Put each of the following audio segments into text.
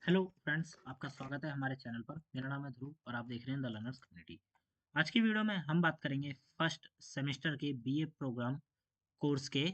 Hello friends, आपका स्वागत है हमारे चैनल पर। मेरा नाम है ध्रुव और आप देख रहे हैं द लर्नर्स कम्युनिटी। आज की वीडियो में हम बात करेंगे फर्स्ट सेमेस्टर के बीए प्रोग्राम कोर्स के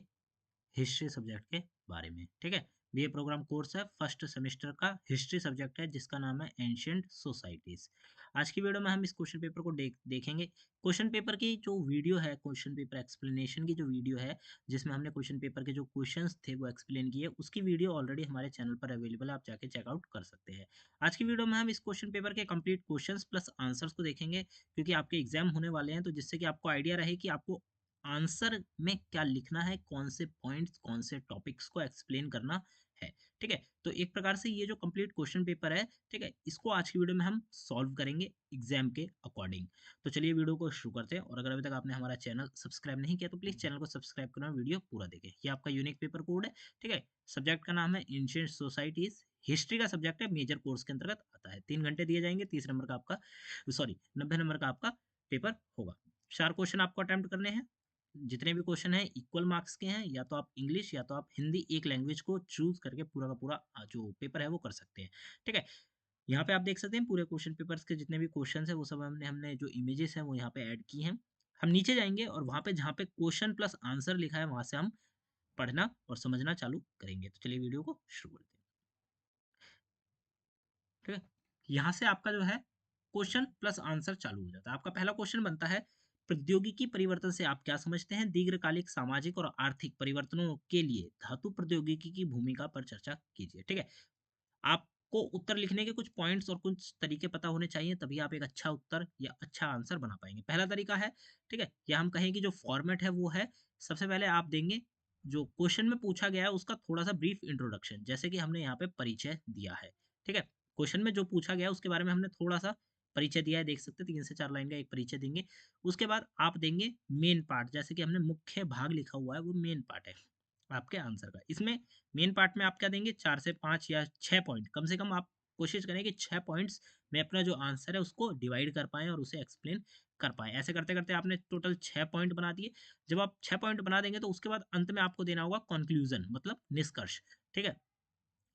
हिस्ट्री सब्जेक्ट के बारे में। ठीक है, बीए प्रोग्राम कोर्स है, फर्स्ट सेमेस्टर का हिस्ट्री सब्जेक्ट है जिसका नाम है एंशियंट सोसाइटीज। आज की वीडियो में हम इस क्वेश्चन पेपर को देखेंगे। क्वेश्चन पेपर की जो वीडियो है, क्वेश्चन पेपर एक्सप्लेनेशन की जो वीडियो है, जिसमें हमने क्वेश्चन पेपर के जो क्वेश्चंस थे वो एक्सप्लेन किए, उसकी वीडियो ऑलरेडी हमारे चैनल पर अवेलेबल है, आप जाके चेकआउट कर सकते हैं। आज की वीडियो में हम इस क्वेश्चन पेपर के कंप्लीट क्वेश्चंस प्लस आंसर्स को देखेंगे, क्योंकि आपके एग्जाम होने वाले हैं, तो जिससे कि आपको आइडिया रहे कि आपको आंसर में क्या लिखना है, कौन से पॉइंट्स, कौन से टॉपिक्स को एक्सप्लेन करना है। ठीक है, तो एक प्रकार से ये जो कंप्लीट क्वेश्चन पेपर है, ठीक है, इसको आज की वीडियो में हम सॉल्व करेंगे एग्जाम के अकॉर्डिंग। तो चलिए वीडियो को शुरू करते हैं, और अगर अभी तक आपने हमारा चैनल सब्सक्राइब नहीं किया तो प्लीज चैनल को सब्सक्राइब करना, वीडियो पूरा देखें। ये आपका यूनिक पेपर कोड है। ठीक है, सब्जेक्ट का नाम है एंशिएंट सोसाइटीज, हिस्ट्री का सब्जेक्ट है, मेजर कोर्स के अंतर्गत आता है। 3 घंटे दिए जाएंगे, 30 नंबर का आपका, सॉरी 90 नंबर का आपका पेपर होगा। 4 क्वेश्चन आपको अटेम्प्ट करने हैं। जितने भी क्वेश्चन हैं इक्वल मार्क्स के हैं, या तो आप इंग्लिश या तो आप हिंदी, एक लैंग्वेज को चूज करके पूरा का पूरा जो पेपर है वो कर सकते हैं। ठीक है, यहाँ पे आप देख सकते हैं पूरे क्वेश्चन पेपर्स के जितने भी क्वेश्चन है वो सब हमने हमने जो इमेजेस हैं वो यहाँ पे ऐड की हैं। हम नीचे जाएंगे और वहाँ पे जहाँ पे क्वेश्चन प्लस आंसर लिखा है वहाँ से हम पढ़ना और समझना चालू करेंगे। तो चलिए वीडियो को शुरू करते हैं। ठीक है, यहाँ से आपका जो है क्वेश्चन प्लस आंसर चालू हो जाता है। आपका पहला क्वेश्चन बनता है, प्रौद्योगिकी परिवर्तन से आप क्या समझते हैं? दीर्घकालिक सामाजिक और आर्थिक परिवर्तनों के लिए धातु प्रौद्योगिकी की भूमिका पर चर्चा कीजिए। ठीक है, आपको उत्तर लिखने के कुछ पॉइंट्स और कुछ तरीके पता होने चाहिए, तभी आप एक अच्छा उत्तर या अच्छा आंसर बना पाएंगे। पहला तरीका है, ठीक है, या हम कहें कि जो फॉर्मेट है वो है, सबसे पहले आप देंगे जो क्वेश्चन में पूछा गया है उसका थोड़ा सा ब्रीफ इंट्रोडक्शन, जैसे कि हमने यहाँ पे परिचय दिया है। ठीक है, क्वेश्चन में जो पूछा गया है उसके बारे में हमने थोड़ा सा परिचय दिया है, देख सकते हैं 3 से 4 लाइन का एक परिचय देंगे। उसके बाद आप देंगे मेन पार्ट, जैसे कि हमने मुख्य भाग लिखा हुआ है वो मेन पार्ट है आपके आंसर का। इसमें मेन पार्ट में आप क्या देंगे, 4 से 5 या 6 पॉइंट, कम से कम आप कोशिश करें कि 6 पॉइंट्स में अपना जो आंसर है उसको डिवाइड कर पाएं और उसे एक्सप्लेन कर पाएं। ऐसे करते करते आपने टोटल 6 पॉइंट बना दिए। जब आप 6 पॉइंट बना देंगे तो उसके बाद अंत में आपको देना होगा कंक्लूजन, मतलब निष्कर्ष। ठीक है,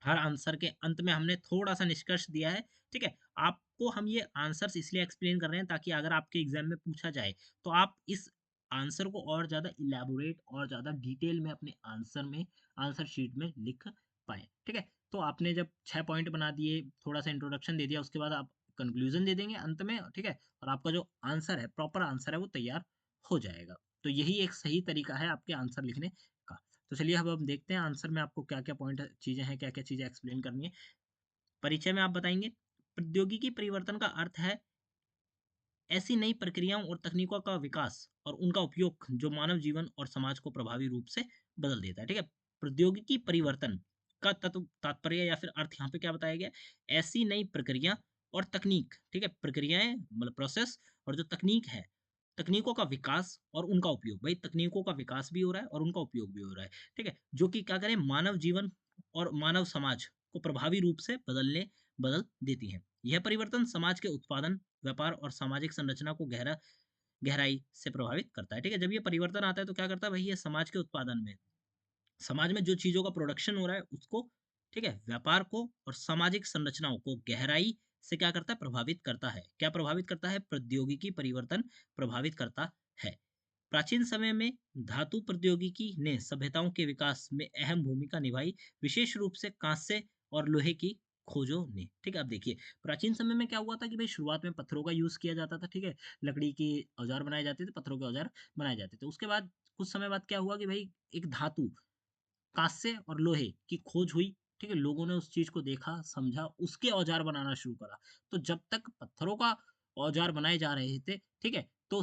हर आंसर के अंत में हमने थोड़ा सा निष्कर्ष दिया है। ठीक है, आपको हम ये आंसर्स इसलिए एक्सप्लेन कर रहे हैं ताकि अगर आपके एग्जाम में पूछा जाए तो आप इस आंसर को और ज़्यादा इलेबोरेट और ज़्यादा डिटेल में अपने आंसर में, आंसर शीट में लिख पाए। ठीक है, तो आपने जब 6 पॉइंट बना दिए, थोड़ा सा इंट्रोडक्शन दे दिया, उसके बाद आप कंक्लूजन दे देंगे अंत में। ठीक है, और आपका जो आंसर है, प्रॉपर आंसर है, वो तैयार हो जाएगा। तो यही एक सही तरीका है आपके आंसर लिखने का। तो चलिए अब हम देखते हैं आंसर में आपको क्या क्या पॉइंट चीज़ें हैं, क्या क्या चीज़ें एक्सप्लेन करनी है। परिचय में आप बताएंगे, प्रौद्योगिकी परिवर्तन का अर्थ है ऐसी नई प्रक्रियाओं और तकनीकों का विकास और उनका उपयोग जो मानव जीवन और समाज को प्रभावी रूप से बदल देता है। ठीक है, प्रौद्योगिकी परिवर्तन का तत्व तात्पर्य या फिर अर्थ यहाँ पे क्या बताया गया, ऐसी नई प्रक्रिया और तकनीक, ठीक है, प्रक्रियाएं मतलब प्रोसेस, और जो तकनीक है, तकनीकों का विकास और उनका उपयोग, भाई तकनीकों का विकास भी हो रहा है और उनका उपयोग भी हो रहा है। ठीक है, जो कि क्या करें, मानव जीवन और मानव समाज को प्रभावी रूप से बदल देती हैं। यह परिवर्तन समाज के उत्पादन, व्यापार और सामाजिक संरचना को गहराई से प्रभावित करता है। ठीक है, जब ये परिवर्तन आता है तो क्या करता है भाई, ये समाज के उत्पादन में, समाज में जो चीज़ों का प्रोडक्शन हो रहा है उसको, ठीक है, व्यापार को और सामाजिक संरचनाओं को गहराई से क्या करता है, प्रभावित करता है। क्या प्रभावित करता है? प्रौद्योगिकी परिवर्तन प्रभावित करता है। प्राचीन समय में धातु प्रौद्योगिकी ने सभ्यताओं के विकास में अहम भूमिका निभाई, विशेष रूप से कांस्य और लोहे की खोजों ने। ठीक है, अब देखिए प्राचीन समय में क्या हुआ था कि भाई शुरुआत में पत्थरों का यूज किया जाता था। ठीक है, लकड़ी के औजार बनाए जाते थे, पत्थरों के औजार बनाए जाते थे। उसके बाद कुछ समय बाद क्या हुआ कि भाई एक धातु कांस्य और लोहे की खोज हुई। ठीक है, लोगों ने उस चीज को देखा, समझा, उसके औजार बनाना शुरू करा। तो जब तक पत्थरों का औजार बनाए जा रहे थे, ठीक है, तो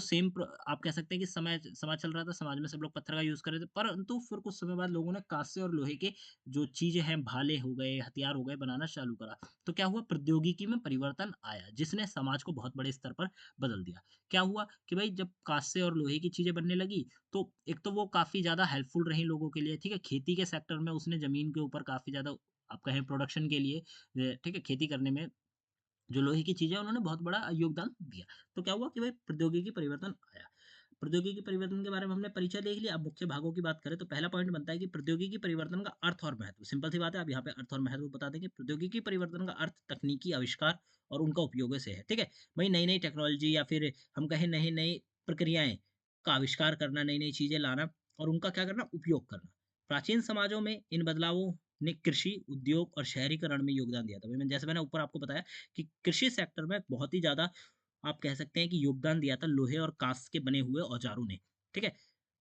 आप कह सकते हैं कि समय समाज चल रहा था, समाज में सब लोग पत्थर का यूज कर रहे थे, परंतु फिर कुछ समय बाद लोगों ने कांस्य और लोहे के जो चीजें हैं, भाले हो गए, हथियार हो गए, बनाना चालू करा। तो क्या हुआ, प्रौद्योगिकी में परिवर्तन आया जिसने समाज को बहुत बड़े स्तर पर बदल दिया। क्या हुआ कि भाई जब कांस्य और लोहे की चीजें बनने लगी तो एक तो वो काफ़ी ज़्यादा हेल्पफुल रही लोगों के लिए। ठीक है, खेती के सेक्टर में उसने ज़मीन के ऊपर काफ़ी ज़्यादा, आप कहें प्रोडक्शन के लिए, ठीक है, खेती करने में जो लोहे की चीज़ें हैं उन्होंने बहुत बड़ा योगदान दिया। तो क्या हुआ कि भाई प्रौद्योगिकी परिवर्तन आया। प्रौद्योगिकी परिवर्तन के बारे में हमने परिचय देख लिया। अब मुख्य भागों की बात करें तो पहला पॉइंट बनता है कि प्रौद्योगिकी परिवर्तन का अर्थ और महत्व। सिंपल सी बात है, आप यहाँ पे अर्थ और महत्व बता देंगे। प्रौद्योगिकी परिवर्तन का अर्थ तकनीकी आविष्कार और उनका उपयोग से है, ठीक है। वही नई नई टेक्नोलॉजी या फिर हम कहें नई नई प्रक्रियाएं का आविष्कार करना, नई नई चीजें लाना और उनका क्या करना, उपयोग करना। प्राचीन समाजों में इन बदलावों ने कृषि, उद्योग और शहरीकरण में योगदान दिया था। भाई जैसे मैंने ऊपर आपको बताया कि कृषि सेक्टर में बहुत ही ज़्यादा आप कह सकते हैं कि योगदान दिया था लोहे और काँच के बने हुए औजारों ने, ठीक है?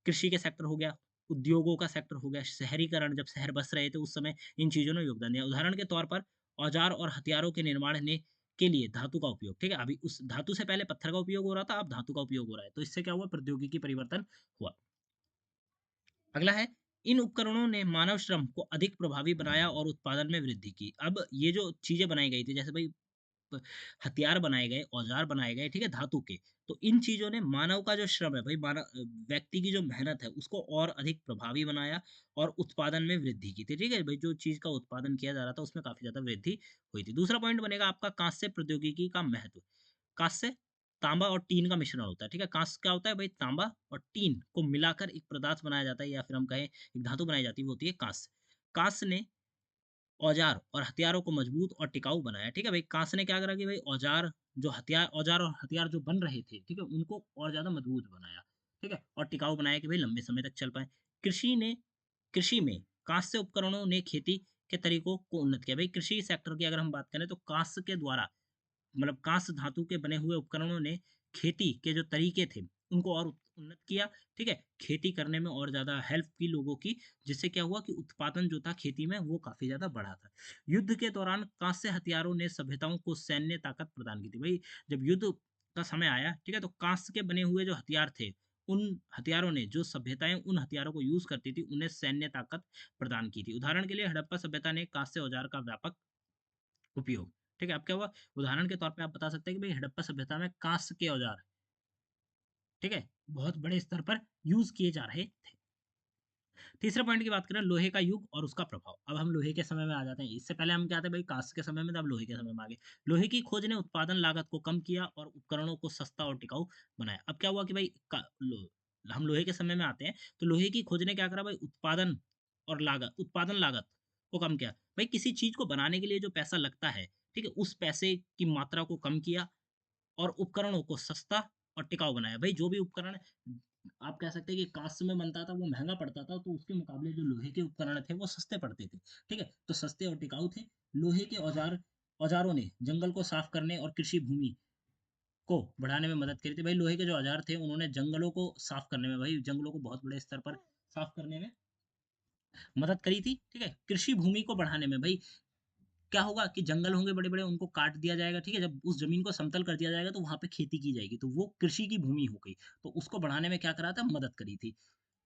कृषि के सेक्टर हो गया, उद्योगों का सेक्टर हो गया, शहरीकरण जब शहर बस रहे थे उस समय इन चीज़ों ने योगदान दिया। उदाहरण के तौर पर औजार और हथियारों के निर्माण ने के लिए धातु का उपयोग, ठीक है? अभी उस धातु से पहले पत्थर का उपयोग हो रहा था, अब धातु का उपयोग हो रहा है। तो इससे क्या हुआ, प्रौद्योगिकी परिवर्तन हुआ। अगला है, इन उपकरणों ने मानव श्रम को अधिक प्रभावी बनाया और उत्पादन में वृद्धि की। अब ये जो चीज़ें बनाई गई थी, जैसे भई प हथियार बनाए गए, औज़ार बनाए गए, ठीक है? धातु के। तो इन चीज़ों ने मानव का जो श्रम है भई, व्यक्ति की जो मेहनत है उसको और अधिक प्रभावी बनाया और उत्पादन में वृद्धि की थी, ठीक है? भई जो चीज़ का उत्पादन किया जा रहा था उसमें काफ़ी ज़्यादा वृद्धि हुई थी। दूसरा पॉइंट बनेगा आपका काँस्य प्रौद्योगिकी का महत्व। काँस्य, तांबा और टीन का मिश्रण होता है, ठीक है? काँस्य क्या होता है भई, तांबा और टीन को मिलाकर एक पदार्थ बनाया जाता है या फिर हम कहें एक धातु बनाई जाती है, वो होती है काँस्य। काँस्य ने औजार और हथियारों को मजबूत और टिकाऊ बनाया, ठीक है भाई। काँस ने क्या करा कि भाई औजार और हथियार जो बन रहे थे, ठीक है, उनको और ज़्यादा मजबूत बनाया, ठीक है, और टिकाऊ बनाया कि भाई लंबे समय तक चल पाएँ। कृषि में काँस्य उपकरणों ने खेती के तरीकों को उन्नत किया। भाई कृषि सेक्टर की अगर हम बात करें तो काँस्य के द्वारा, मतलब काँस्य धातु के बने हुए उपकरणों ने खेती के जो तरीके थे, उनको और उन्नत किया, ठीक है? खेती करने में और ज़्यादा हेल्प की लोगों की, जिससे क्या हुआ कि उत्पादन जो था खेती में वो काफ़ी ज़्यादा बढ़ा था। युद्ध के दौरान काँस्य हथियारों ने सभ्यताओं को सैन्य ताकत प्रदान की थी। भई जब युद्ध का समय आया, ठीक है? तो काँस्य के बने हुए जो हथियार थे, उन हथियारों ने, जो सभ्यताएँ उन हथियारों को यूज़ करती थी, उन्हें सैन्य ताकत प्रदान की थी। उदाहरण के लिए हड़प्पा सभ्यता ने काँस्य औजार का व्यापक उपयोग, ठीक है? अब क्या हुआ, उदाहरण के तौर पे आप बता सकते हैं कि भई हड़प्पा सभ्यता में काँस्य के औजार, ठीक है? बहुत बड़े स्तर पर यूज़ किए जा रहे थे। तीसरे पॉइंट की बात करें, लोहे का युग और उसका प्रभाव। अब हम लोहे के समय में आ जाते हैं। इससे पहले हम क्या थे भाई, काँस्य के समय में थे, अब लोहे के समय में आ गए। लोहे की खोज ने उत्पादन लागत को कम किया और उपकरणों को सस्ता और टिकाऊ बनाया। अब क्या हुआ कि भाई का लो हम लोहे के समय में आते हैं, तो लोहे की खोज ने क्या करा भाई, उत्पादन लागत को कम किया। भाई किसी चीज़ को बनाने के लिए जो पैसा लगता है, ठीक है? उस पैसे की मात्रा को कम किया और उपकरणों को सस्ता और टिकाऊ बनाया। भई जो भी उपकरण आप कह सकते हैं कि काँस्य में बनता था वो महँगा पड़ता था, तो उसके मुकाबले जो लोहे के उपकरण थे वो सस्ते पड़ते थे, ठीक है? तो सस्ते और टिकाऊ थे। लोहे के औज़ारों ने जंगल को साफ़ करने और कृषि भूमि को बढ़ाने में मदद करी थी। भई लोहे के जो औज़ार थे उन्होंने जंगलों को साफ़ करने में, भई जंगलों को बहुत बड़े स्तर पर साफ़ करने में मदद करी थी, ठीक है? कृषि भूमि को बढ़ाने में, भई क्या होगा कि जंगल होंगे बड़े-बड़े, उनको काट दिया जाएगा, ठीक है? जब उस ज़मीन को समतल कर दिया जाएगा तो वहाँ पे खेती की जाएगी, तो वो कृषि की भूमि हो गई। तो उसको बढ़ाने में क्या करा था? मदद करी थी।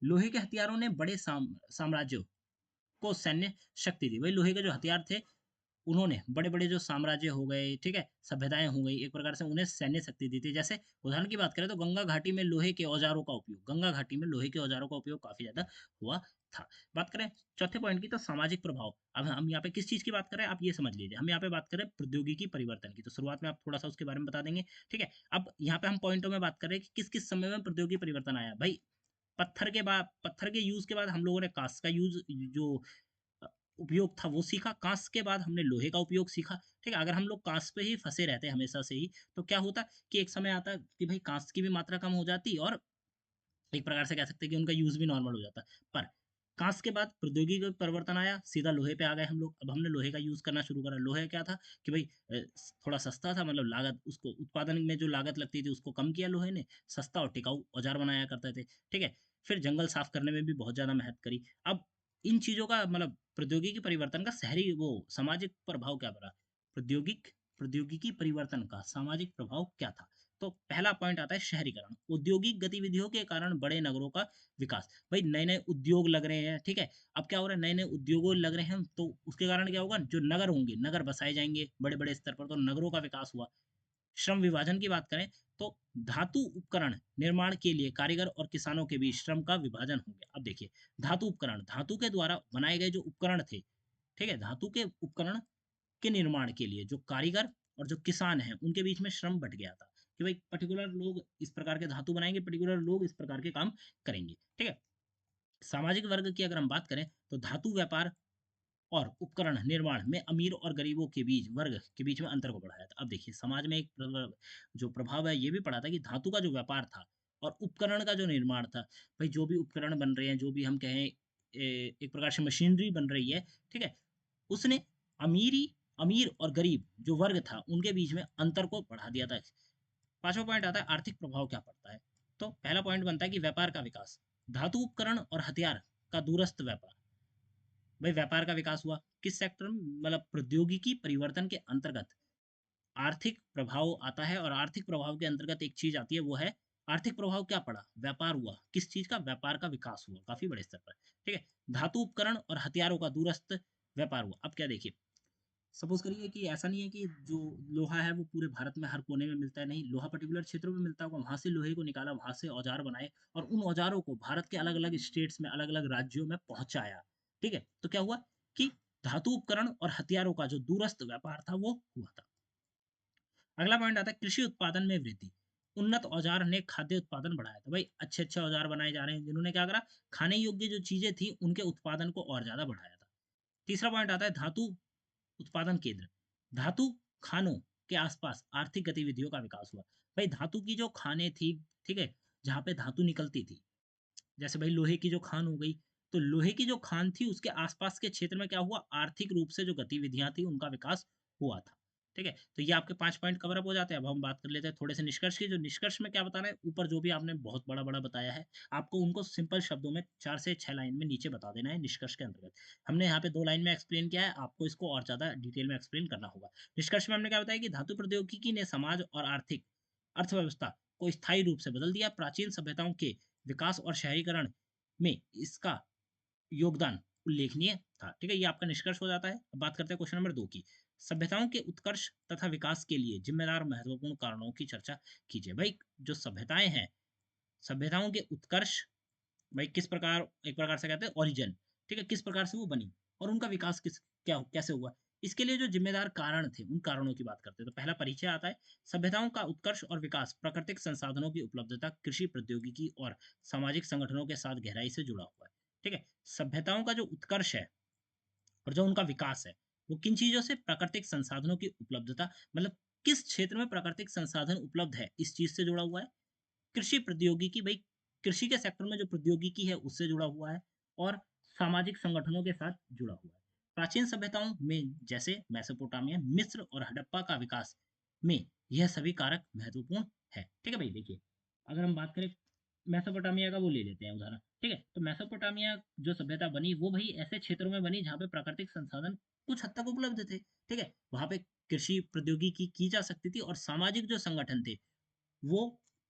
लोहे के हथियारों ने बड़े साम्राज्यों को सैन्य शक्ति दी। वही लोहे के जो हथियार थे, उन्होंने बड़े-बड़े जो साम्राज्य हो गए, ठीक है? सभ्यताएँ हो गई, एक प्रकार से उन्हें सैन्य शक्ति दी थी। जैसे उदाहरण की बात करें तो गंगा घाटी में लोहे के औज़ारों का उपयोग, गंगा घाटी में लोहे के औज़ारों का उपयोग काफ़ी ज़्यादा हुआ था। बात करें चौथे पॉइंट की, तो सामाजिक प्रभाव। अब हम यहाँ पे किस चीज़ की बात कर रहे हैं, आप ये समझ लीजिए। हम यहाँ पे बात कर रहे हैं प्रौद्योगिकी परिवर्तन की, तो शुरुआत में आप थोड़ा-सा उसके बारे में बता देंगे, ठीक है? अब यहाँ पे हम पॉइंटों में बात कर रहे हैं कि किस-किस समय में प्रौद्योगिकी परिवर्तन आया। भई पत्थर के यूज़ के बाद हम लोगों ने काँच का यूज़ जो अ, उपयोग था वो सीखा। काँच के बाद हमने लोहे का उपयोग सीखा, ठीक है? अगर हम लोग काँच पे ही फँसे रहते हमेशा से ही, तो क्या होता कि एक समय आता कि भई काँच की भी मात्रा कम हो जाती और एक प्रकार से कह सकते हैं कि उनका यूज़ भी नॉर्मल हो जाता। पर काँच के बाद प्रौद्योगिकी का परिवर्तन आया, सीधा लोहे पे आ गए हम लोग। अब हमने लोहे का यूज़ करना शुरू करा। लोहे क्या था कि भई थोड़ा सस्ता था, मतलब लागत उसको उत्पादन में जो लागत लगती थी उसको कम किया लोहे ने, सस्ता और टिकाऊ औज़ार बनाया करते थे, ठीक है? फिर जंगल साफ़ करने में भी बहुत ज़्यादा मेहनत करी। अब इन चीज़ों का मतलब प्रौद्योगिकी परिवर्तन का सामाजिक प्रभाव क्या पड़ा? प्रौद्योगिकी परिवर्तन का सामाजिक प्रभाव क्या था? तो पहला पॉइंट आता है शहरीकरण। औद्योगिक गतिविधियों के कारण बड़े नगरों का विकास। भाई नए-नए उद्योग लग रहे हैं, ठीक है? अब क्या हो रहा है, नए-नए उद्योगों लग रहे हैं तो उसके कारण क्या होगा, जो नगर होंगे, नगर बसाए जाएँगे बड़े-बड़े स्तर पर, तो नगरों का विकास हुआ। श्रम विभाजन की बात करें तो धातु उपकरण निर्माण के लिए कारीगर और किसानों के बीच श्रम का विभाजन हो गया। अब देखिए, धातु उपकरण, धातु के द्वारा बनाए गए जो उपकरण थे, ठीक है? धातु के उपकरण के निर्माण के लिए जो कारीगर और जो किसान हैं, उनके बीच में श्रम बँट गया था। कि भाई पर्टिकुलर लोग इस प्रकार के धातु बनाएंगे, पर्टिकुलर लोग इस प्रकार के काम करेंगे। ठीक है। सामाजिक वर्ग की अगर हम बात करें तो धातु व्यापार और उपकरण निर्माण में अमीर और गरीबों के बीच वर्ग के बीच में अंतर को बढ़ाया था। अब देखिए समाज में एक जो प्रभाव है ये भी पड़ा था कि धातु का जो व्यापार था और उपकरण का जो निर्माण था, भाई जो भी उपकरण बन रहे हैं, जो भी हम कहें एक प्रकार से मशीनरी बन रही है, ठीक है, उसने अमीरी अमीर और गरीब जो वर्ग था उनके बीच में अंतर को बढ़ा दिया था। पांचवा पॉइंट आता है आर्थिक प्रभाव क्या पड़ता है। तो पहला पॉइंट बनता है कि व्यापार का विकास, धातु उपकरण और हथियार का दूरस्थ व्यापार। भाई व्यापार का विकास हुआ किस सेक्टर में, मतलब प्रौद्योगिकी परिवर्तन के अंतर्गत आर्थिक प्रभाव आता है, और आर्थिक प्रभाव के अंतर्गत एक चीज आती है वो है आर्थिक प्रभाव क्या पड़ा, व्यापार हुआ, किस चीज का, व्यापार का विकास हुआ काफी बड़े स्तर पर। ठीक है। धातु उपकरण और हथियारों का दूरस्थ व्यापार हुआ। अब क्या देखिए, सपोज करिए कि ऐसा नहीं है कि जो लोहा है वो पूरे भारत में हर कोने में मिलता है, नहीं, लोहा पर्टिकुलर क्षेत्रों में मिलता होगा, वहां से लोहे को निकाला, वहां से औजार बनाए और उन औजारों को भारत के अलग अलग स्टेट्स में, अलग अलग राज्यों में पहुंचाया। ठीक है। तो क्या हुआ कि धातु उपकरण और हथियारों का जो दूरस्थ व्यापार था वो हुआ था। अगला पॉइंट आता है कृषि उत्पादन में वृद्धि, उन्नत औजार ने खाद्य उत्पादन बढ़ाया था। भाई अच्छे अच्छे औजार बनाए जा रहे हैं जिन्होंने क्या करा, खाने योग्य जो चीजें थी उनके उत्पादन को और ज्यादा बढ़ाया था। तीसरा पॉइंट आता है धातु उत्पादन केंद्र, धातु खानों के आसपास आर्थिक गतिविधियों का विकास हुआ। भाई धातु की जो खानें थी, ठीक है, जहाँ पे धातु निकलती थी, जैसे भाई लोहे की जो खान हो गई, तो लोहे की जो खान थी उसके आसपास के क्षेत्र में क्या हुआ, आर्थिक रूप से जो गतिविधियां थी उनका विकास हुआ था। ठीक है। तो ये आपके 5 पॉइंट कवर अप हो जाते हैं। अब हम बात कर लेते हैं थोड़े से निष्कर्ष की। जो निष्कर्ष में क्या बता रहे हैं, ऊपर जो भी आपने बहुत बड़ा बड़ा बताया है, आपको उनको सिंपल शब्दों में 4 से 6 लाइन में नीचे बता देना है निष्कर्ष के अंतर्गत। हमने यहाँ पे 2 लाइन में एक्सप्लेन किया है, आपको इसको और ज्यादा डिटेल में एक्सप्लेन करना होगा। निष्कर्ष में हमने क्या बताया कि धातु प्रौद्योगिकी ने समाज और आर्थिक अर्थव्यवस्था को स्थायी रूप से बदल दिया। प्राचीन सभ्यताओं के विकास और शहरीकरण में इसका योगदान उल्लेखनीय था। ठीक है, ये आपका निष्कर्ष हो जाता है। अब बात करते हैं क्वेश्चन नंबर 2 की। सभ्यताओं के उत्कर्ष तथा विकास के लिए जिम्मेदार महत्वपूर्ण कारणों की चर्चा कीजिए। भाई जो सभ्यताएं हैं, सभ्यताओं के उत्कर्ष, भाई किस प्रकार, एक प्रकार से कहते हैं ओरिजिन, ठीक है, किस प्रकार से वो बनी और उनका विकास किस क्या कैसे हुआ, इसके लिए जो जिम्मेदार कारण थे उन कारणों की बात करते हैं। तो पहला परिचय आता है, सभ्यताओं का उत्कर्ष और विकास प्राकृतिक संसाधनों की उपलब्धता, कृषि प्रौद्योगिकी और सामाजिक संगठनों के साथ गहराई से जुड़ा हुआ है। ठीक है। सभ्यताओं का जो उत्कर्ष है और जो उनका विकास है वो किन चीजों से, प्राकृतिक संसाधनों की उपलब्धता, मतलब किस क्षेत्र में प्राकृतिक संसाधन उपलब्ध है इस चीज से जुड़ा हुआ है। कृषि प्रौद्योगिकी, भाई कृषि के सेक्टर में जो प्रौद्योगिकी है उससे जुड़ा हुआ है, और सामाजिक संगठनों के साथ जुड़ा हुआ है। प्राचीन सभ्यताओं में जैसे मेसोपोटामिया, मिस्र और हड़प्पा का विकास में यह सभी कारक महत्वपूर्ण है। ठीक है भाई, देखिए अगर हम बात करें मेसोपोटामिया का, वो ले लेते हैं उदाहरण। ठीक है। तो मेसोपोटामिया जो सभ्यता बनी वो भाई ऐसे क्षेत्रों में बनी जहाँ पे प्राकृतिक संसाधन कुछ हद तक उपलब्ध थे। ठीक है। वहां पे कृषि प्रौद्योगिकी की जा सकती थी और सामाजिक जो संगठन थे वो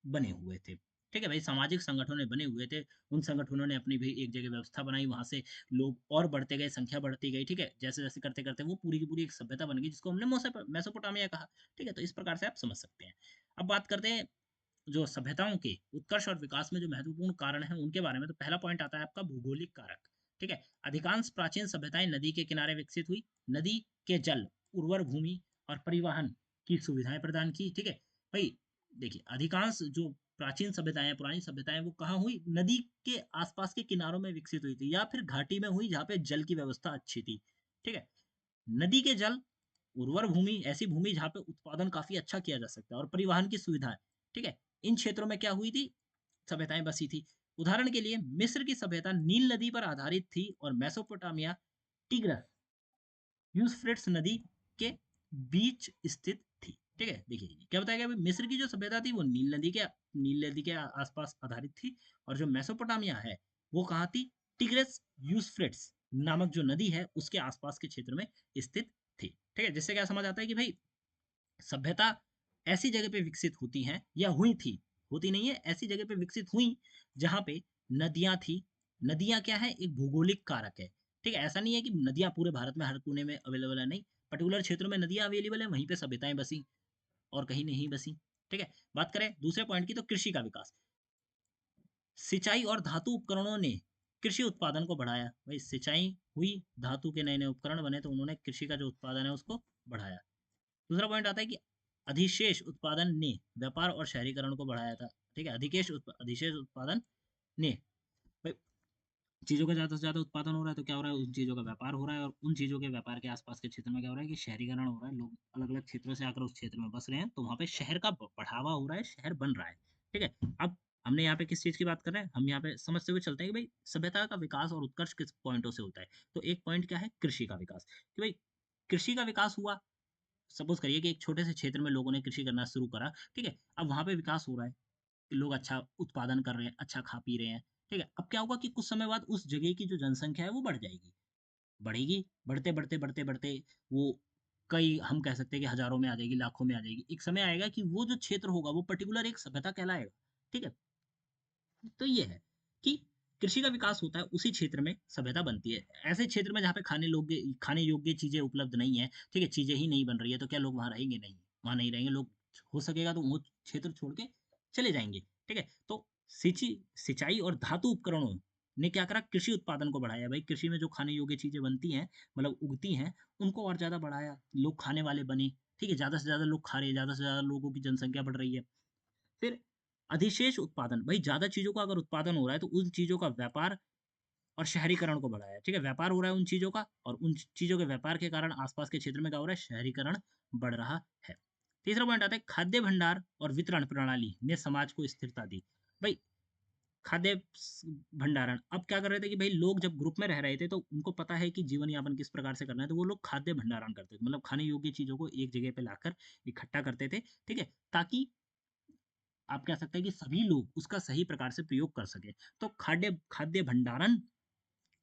बने हुए थे। ठीक है भाई, सामाजिक संगठनों ने बने हुए थे। उन संगठनों ने अपनी भी एक जगह व्यवस्था बनाई, वहां से लोग और बढ़ते गए, संख्या बढ़ती गई। ठीक है। जैसे जैसे करते करते वो पूरी की पूरी एक सभ्यता बन गई जिसको हमने मेसोपोटामिया कहा। ठीक है। तो इस प्रकार से आप समझ सकते हैं। अब बात करते हैं जो सभ्यताओं के उत्कर्ष और विकास में जो महत्वपूर्ण कारण है उनके बारे में। तो पहला पॉइंट आता है आपका भौगोलिक कारक। ठीक है। अधिकांश प्राचीन सभ्यताएं नदी के किनारे विकसित हुई। नदी के जल, उर्वर भूमि और परिवहन की सुविधाएं प्रदान की। ठीक है भाई, देखिए अधिकांश जो प्राचीन सभ्यताएं, पुरानी सभ्यताएं, वो कहाँ हुई, नदी के आसपास के किनारों में विकसित हुई थी, या फिर घाटी में हुई जहाँ पे जल की व्यवस्था अच्छी थी। ठीक है। नदी के जल, उर्वर भूमि, ऐसी भूमि जहाँ पे उत्पादन काफी अच्छा किया जा सकता है, और परिवहन की सुविधाएं। ठीक है। इन क्षेत्रों में क्या हुई थी, सभ्यताएं बसी थी। उदाहरण के लिए मिस्र की सभ्यता नील नदी पर आधारित थी और मेसोपोटामिया टिग्रस यूफ्रेट्स नदी के बीच स्थित थी। ठीक है। देखिए क्या बताया गया, मिस्र की जो सभ्यता थी वो नील नदी के आसपास आधारित थी, और जो मेसोपोटामिया है वो कहाँ थी, टिग्रस यूफ्रेट्स नामक जो नदी है उसके आसपास के क्षेत्र में स्थित थी। ठीक है। जिससे क्या समझ आता है कि भाई सभ्यता ऐसी जगह पे विकसित होती हैं या हुई थी, होती नहीं है, ऐसी जगह पे विकसित हुई जहां पे नदियां थी। नदियां क्या है, एक भौगोलिक कारक है। ठीक है। ऐसा नहीं है कि नदियां पूरे भारत में हर कोने में अवेलेबल है, नहीं, पर्टिकुलर क्षेत्रों में नदियां अवेलेबल है, वहीं पे सभ्यताएं बसी और कहीं नहीं बसी। ठीक है। बात करें दूसरे पॉइंट की, तो कृषि का विकास, सिंचाई और धातु उपकरणों ने कृषि उत्पादन को बढ़ाया। भाई सिंचाई हुई, धातु के नए नए उपकरण बने, तो उन्होंने कृषि का जो उत्पादन है उसको बढ़ाया। दूसरा पॉइंट आता है कि अधिशेष उत्पादन ने व्यापार और शहरीकरण को बढ़ाया था। ठीक है, अधिशेष उत्पादन ने, भाई चीज़ों का ज़्यादा से ज़्यादा उत्पादन हो रहा है तो क्या हो रहा है, उन चीज़ों का व्यापार हो रहा है और उन चीज़ों के व्यापार के आसपास के क्षेत्र में क्या हो रहा है कि शहरीकरण हो रहा है। लोग अलग-अलग क्षेत्रों से आकर उस क्षेत्र में बस रहे हैं, तो वहाँ पे शहर का बढ़ावा हो रहा है, शहर बन रहा है। ठीक है? अब हमने यहाँ पे किस चीज़ की बात कर रहे हैं? हम यहाँ पे समझते हुए चलते हैं कि भाई सभ्यता का विकास और उत्कर्ष किस पॉइंटों से होता है। तो एक पॉइंट क्या है? कृषि का विकास। कि भाई कृषि का विकास हुआ, सपोज़ करिए कि एक छोटे से क्षेत्र में लोगों ने कृषि करना शुरू करा, ठीक है? अब वहाँ पे विकास हो रहा है। लोग अच्छा उत्पादन कर रहे हैं, अच्छा खा पी रहे हैं, ठीक है? अब क्या होगा कि कुछ समय बाद उस जगह की जो जनसंख्या है वो बढ़ जाएगी। बढ़ेगी, बढ़ते-बढ़ते, बढ़ते-बढ़ते वो कई हम कह सकते हैं कि हज़ारों में आ जाएगी, लाखों में आ जाएगी। एक समय आएगा कि वो जो क्षेत्र होगा वो पर्टिकुलर एक सभ्यता कहलाएगा, ठीक है? तो ये है कि कृषि का विकास होता है, उसी क्षेत्र में सभ्यता बनती है। ऐसे क्षेत्र में जहाँ पे खाने योग्य चीज़ें उपलब्ध नहीं है, ठीक है? चीज़ें ही नहीं बन रही है, तो क्या लोग वहाँ रहेंगे? नहीं, वहाँ नहीं रहेंगे लोग। हो सकेगा तो वो क्षेत्र छोड़ के चले जाएँगे, ठीक है? तो सिंचाई और धातु उपकरणों ने क्या करा? कृषि उत्पादन को बढ़ाया। भाई कृषि में जो खाने योग्य चीज़ें बनती हैं, मतलब उगती हैं, उनको और ज़्यादा बढ़ाया। लोग खाने वाले बने, ठीक है? ज़्यादा से ज़्यादा लोग खा रहे हैं, ज़्यादा से ज़्यादा लोगों की जनसंख्या बढ़ रही है। फिर अधिशेष उत्पादन, भाई ज़्यादा चीज़ों का अगर उत्पादन हो रहा है तो उन चीज़ों का व्यापार और शहरीकरण को बढ़ाया, ठीक है? व्यापार हो रहा है उन चीज़ों का और उन चीज़ों के व्यापार के कारण आसपास के क्षेत्र में क्या हो रहा है? शहरीकरण बढ़ रहा है। तीसरा पॉइंट आता है खाद्य भंडार और वितरण प्रणाली ने समाज को स्थिरता दी। भाई खाद्य भंडारण, अब क्या कर रहे थे कि भाई लोग जब ग्रुप में रह रहे थे तो उनको पता है कि जीवन यापन किस प्रकार से करना है, तो वो लोग खाद्य भंडारण करते थे, मतलब खाने योग्य चीज़ों को एक जगह पे लाकर इकट्ठा करते थे, ठीक है? ताकि आप कह सकते हैं कि सभी लोग उसका सही प्रकार से प्रयोग कर सकें। तो खाद्य खाद्य भंडारण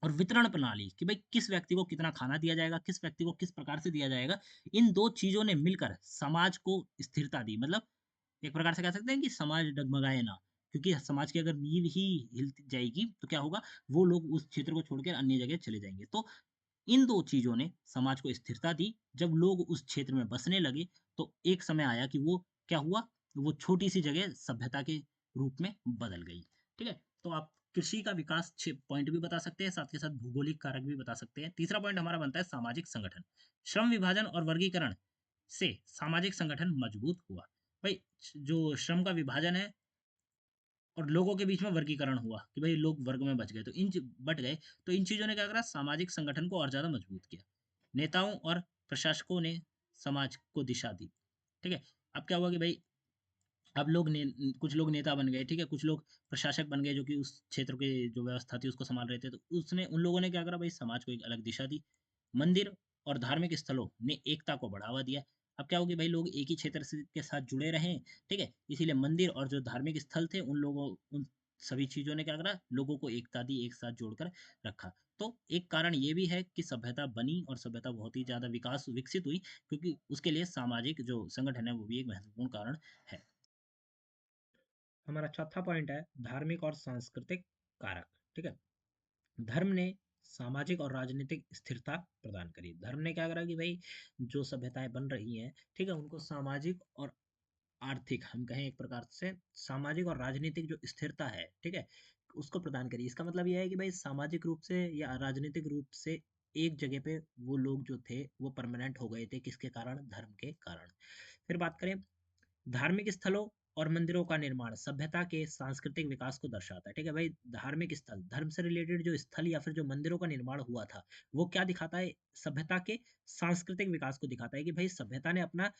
और वितरण प्रणाली कि भाई किस व्यक्ति को कितना खाना दिया जाएगा, किस व्यक्ति को किस प्रकार से दिया जाएगा, इन 2 चीज़ों ने मिलकर समाज को स्थिरता दी। मतलब एक प्रकार से कह सकते हैं कि समाज डगमगाए ना, क्योंकि समाज की अगर नींव ही हिल जाएगी, तो क्या होगा? वो लोग उस क्षेत्र को छोड़कर अन्य जगह चले जाएँगे। तो इन 2 चीज़ों ने समाज को स्थिरता दी। जब लोग उस क्षेत्र में बसने लगे, तो एक समय आया कि वो क्या हुआ? वो छोटी-सी जगह सभ्यता के रूप में बदल गई। ठीक है? तो आप कृषि का विकास 6 पॉइंट भी बता सकते हैं, साथ के साथ भौगोलिक कारक भी बता सकते हैं। तीसरा पॉइंट हमारा बनता है सामाजिक संगठन। श्रम विभाजन और वर्गीकरण से सामाजिक संगठन मजबूत हुआ। भई जो श्रम का विभाजन है और लोगों के बीच में वर्गीकरण हुआ कि भाई लोग वर्ग में बँट गए, तो इन चीज़ों ने क्या करा? सामाजिक संगठन को और ज़्यादा मजबूत किया। नेताओं और प्रशासकों ने समाज को दिशा दी। ठीक है? अब क्या हुआ कि भाई अब कुछ लोग नेता बन गए, ठीक है? कुछ लोग प्रशासक बन गए जो कि उस क्षेत्र की जो व्यवस्था थी उसको सँभाल रहे थे। तो उसने उन लोगों ने क्या करा? भाई समाज को एक अलग दिशा दी। मंदिर और धार्मिक स्थलों ने एकता को बढ़ावा दिया। अब क्या हो गया भाई लोग एक ही क्षेत्र से के साथ जुड़े रहें, ठीक है? इसीलिए मंदिर और जो धार्मिक स्थल थे उन सभी चीज़ों ने क्या करा? लोगों को एकता दी, एक साथ जोड़कर रखा। तो एक कारण ये भी है कि सभ्यता बनी और सभ्यता बहुत ही ज़्यादा विकसित हुई, क्योंकि उसके लिए सामाजिक जो संगठन है वो भी एक महत्वपूर्ण कारण है। हमारा चौथा पॉइंट है धार्मिक और सांस्कृतिक कारक, ठीक है? धर्म ने सामाजिक और राजनीतिक स्थिरता प्रदान करी। धर्म ने क्या करा कि भाई जो सभ्यताएं बन रही हैं, ठीक है, उनको सामाजिक और आर्थिक, हम कहें एक प्रकार से सामाजिक और राजनीतिक जो स्थिरता है, ठीक है, उसको प्रदान करी। इसका मतलब यह है कि भाई सामाजिक रूप से या राजनीतिक रूप से एक जगह पे वो लोग जो थे वो परमानेंट हो गए थे, किसके कारण? धर्म के कारण। फिर बात करें धार्मिक स्थलों और मंदिरों का निर्माण सभ्यता के सांस्कृतिक विकास को दर्शाता है। ठीक है भाई, धार्मिक स्थल, धर्म से रिलेटेड जो स्थल या फिर जो मंदिरों का निर्माण हुआ था, वो क्या दिखाता है? सभ्यता के सांस्कृतिक विकास को दिखाता है कि भाई सभ्यता ने अपना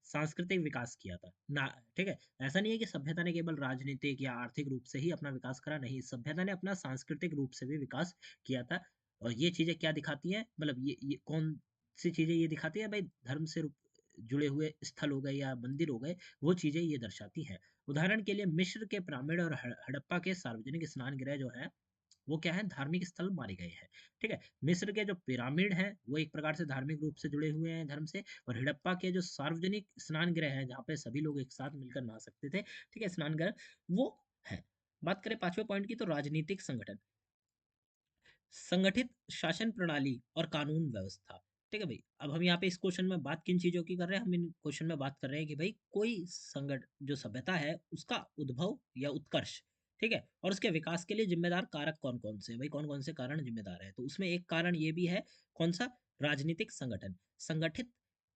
सांस्कृतिक विकास किया था ना। ठीक है, ऐसा नहीं है कि सभ्यता ने केवल राजनीतिक या आर्थिक रूप से ही अपना विकास करा, नहीं, सभ्यता ने अपना सांस्कृतिक रूप से भी विकास किया था। और ये चीजें क्या दिखाती हैं, मतलब ये कौन सी चीजें ये दिखाती है? भाई धर्म से जुड़े हुए स्थल हो गए या मंदिर हो गए, वो चीजें ये दर्शाती हैं। उदाहरण के लिए मिस्र के पिरामिड और हड़प्पा के सार्वजनिक स्नान गृह जो है, वो क्या है? धार्मिक स्थल माने गए हैं। ठीक है, मिस्र के जो पिरामिड हैं वो एक प्रकार से धार्मिक रूप से जुड़े हुए हैं धर्म से, और हड़प्पा के जो सार्वजनिक स्नान गृह हैं जहाँ पे सभी लोग एक साथ मिलकर नहा सकते थे, ठीक है, स्नान गृह, वो है। बात करें पांचवें पॉइंट की, तो राजनीतिक संगठन, संगठित शासन प्रणाली और कानून व्यवस्था। ठीक है भाई, अब हम यहाँ पे इस क्वेश्चन में बात किन चीजों की कर रहे हैं? हम इन क्वेश्चन में बात कर रहे हैं कि भाई कोई संगठ जो सभ्यता है उसका उद्भव या उत्कर्ष, ठीक है, और उसके विकास के लिए जिम्मेदार कारक कौन कौन से हैं? भाई कौन कौन से कारण जिम्मेदार है? तो उसमें एक कारण ये भी है, कौन सा? राजनीतिक संगठन, संगठित